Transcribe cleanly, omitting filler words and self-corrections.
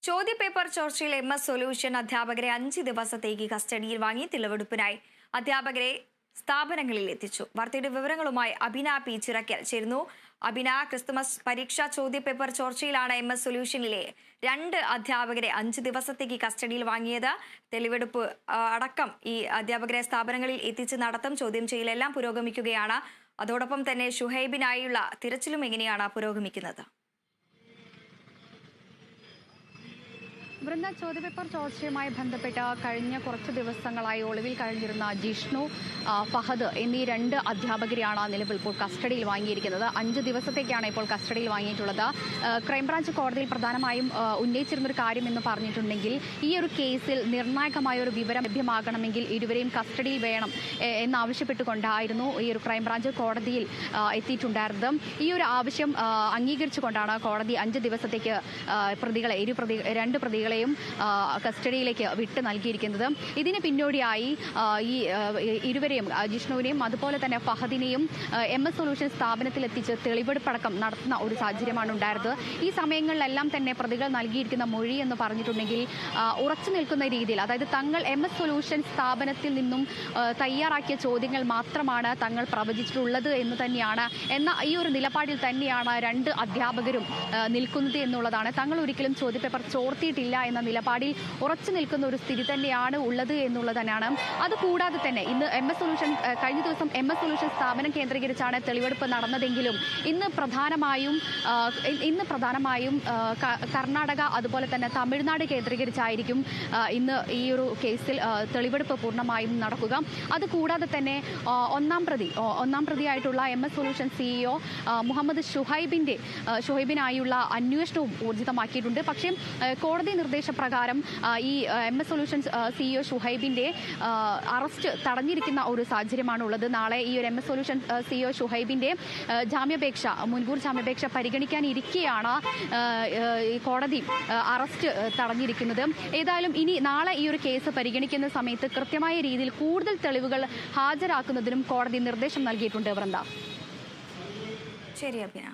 ചോദ്യപേപ്പർ ചോർച്ചയിൽ MS solution അധ്യാപകരെ 5 ദിവസത്തേക്ക് കസ്റ്റഡിയിൽ വാങ്ങി തെളിവെടുപ്പിനായി അധ്യാപകരെ സ്ഥാപനങ്ങളിൽ എത്തിച്ചു. വാർത്തയുടെ വിവരങ്ങളുമായി അബിന പി ചിറക്കൽ ചേരുന്നു. അബിന, ക്രിസ്തുമസ് പരീക്ഷാ ചോദ്യപേപ്പർ ചോർച്ചയിലാണ് MS സൊല്യൂഷനിലെ 2 അധ്യാപകരെ 5 ദിവസത്തേക്ക് കസ്റ്റഡിയിൽ വാങ്ങിയത്. തെളിവെടുപ്പ് അടക്കം ഈ അധ്യാപകരെ സ്ഥാപനങ്ങളിൽ എത്തിച്ച് നടത്തം, ചോദ്യം ചെയ്യലെല്ലാം പുരോഗമിക്കുകയാണ്. അതോടൊപ്പം തന്നെ ഷുഹൈബിനായുള്ള തിരച്ചിലും എങ്ങനെയാണ് പുരോഗമിക്കുന്നത്? വൃന്ദ, ചോദ്യപേപ്പർ ചോർച്ചയുമായി ബന്ധപ്പെട്ട് കഴിഞ്ഞ കുറച്ച് ദിവസങ്ങളായി ഒളിവിൽ കഴിഞ്ഞിരുന്ന ജിഷ്ണു, ഫഹദ് എന്നീ 2 അധ്യാപകരെയാണ് നിലവിൽ ഇപ്പോൾ കസ്റ്റഡിയിൽ വാങ്ങിയിരിക്കുന്നത്. 5 ദിവസത്തേക്കാണ് ഇപ്പോൾ കസ്റ്റഡിയിൽ വാങ്ങിയിട്ടുള്ളത്. ക്രൈംബ്രാഞ്ച് കോടതിയിൽ പ്രധാനമായും ഉന്നയിച്ചിരുന്നൊരു കാര്യം എന്ന് പറഞ്ഞിട്ടുണ്ടെങ്കിൽ, ഈ ഒരു കേസിൽ നിർണായകമായ ഒരു വിവരം ലഭ്യമാകണമെങ്കിൽ ഇരുവരെയും കസ്റ്റഡിയിൽ വേണം എന്നാവശ്യപ്പെട്ടുകൊണ്ടായിരുന്നു ഈ ഒരു ക്രൈംബ്രാഞ്ച് കോടതിയിൽ എത്തിയിട്ടുണ്ടായിരുന്നത്. ഈ ഒരു ആവശ്യം അംഗീകരിച്ചുകൊണ്ടാണ് കോടതി 5 ദിവസത്തേക്ക് പ്രതികളെ 2 പ്രതികളെ കസ്റ്റഡിയിലേക്ക് വിട്ട് നൽകിയിരിക്കുന്നത്. ഇതിന് പിന്നോടിയായി ഈ ഇരുവരെയും, ജിഷ്ണുവിനെയും അതുപോലെ തന്നെ ഫഹദിനെയും MS സൊല്യൂഷൻ സ്ഥാപനത്തിലെത്തിച്ച് തെളിവെടുപ്പടക്കം നടത്തുന്ന ഒരു സാഹചര്യമാണ് ഉണ്ടായിരുന്നത്. ഈ സമയങ്ങളിലെല്ലാം തന്നെ പ്രതികൾ നൽകിയിരിക്കുന്ന മൊഴി എന്ന് പറഞ്ഞിട്ടുണ്ടെങ്കിൽ ഉറച്ചു നിൽക്കുന്ന രീതിയിൽ, അതായത് തങ്ങൾ MS സൊല്യൂഷൻ സ്ഥാപനത്തിൽ നിന്നും തയ്യാറാക്കിയ ചോദ്യങ്ങൾ മാത്രമാണ് തങ്ങൾ പ്രവചിച്ചിട്ടുള്ളത് എന്ന് തന്നെയാണ്. എന്ന ഈ ഒരു നിലപാടിൽ തന്നെയാണ് 2 അധ്യാപകരും നിൽക്കുന്നത് എന്നുള്ളതാണ്. തങ്ങൾ ഒരിക്കലും ചോദ്യപേപ്പർ ചോർത്തിയിട്ടില്ല എന്ന നിലപാടിൽ ഉറച്ചു നിൽക്കുന്ന ഒരു സ്ഥിതി തന്നെയാണ് ഉള്ളത് എന്നുള്ളത് തന്നെയാണ്. അതുകൂടാതെ തന്നെ ഇന്ന് കഴിഞ്ഞ ദിവസം MS സൊല്യൂഷൻ സ്ഥാപനം കേന്ദ്രീകരിച്ചാണ് തെളിവെടുപ്പ് നടന്നതെങ്കിലും ഇന്ന് പ്രധാനമായും കർണാടക അതുപോലെ തന്നെ തമിഴ്നാട് കേന്ദ്രീകരിച്ചായിരിക്കും ഇന്ന് ഈ ഒരു കേസിൽ തെളിവെടുപ്പ് പൂർണ്ണമായും നടക്കുക. അതുകൂടാതെ തന്നെ ഒന്നാം പ്രതിയായിട്ടുള്ള MS സൊല്യൂഷൻ CEO മുഹമ്മദ് ഷുഹൈബിനായുള്ള അന്വേഷണവും ഊർജിതമാക്കിയിട്ടുണ്ട്. പക്ഷേ കോടതി നിർദ്ദേശപ്രകാരം ഈ MS സൊല്യൂഷൻ CEO ഷുഹൈബിന്റെ അറസ്റ്റ് തടഞ്ഞിരിക്കുന്ന ഒരു സാഹചര്യമാണ് ഉള്ളത്. നാളെ ഈ ഒരു MS സൊല്യൂഷൻ CEO ഷുഹൈബിന്റെ മുൻകൂർ ജാമ്യാപേക്ഷ പരിഗണിക്കാനിരിക്കെയാണ് കോടതി അറസ്റ്റ് തടഞ്ഞിരിക്കുന്നത്. ഏതായാലും ഇനി നാളെ ഈ ഒരു കേസ് പരിഗണിക്കുന്ന സമയത്ത് കൃത്യമായ രീതിയിൽ കൂടുതൽ തെളിവുകൾ ഹാജരാക്കുന്നതിനും കോടതി നിർദ്ദേശം നൽകിയിട്ടുണ്ട്. വൃന്ദ. ശരി അഭിന.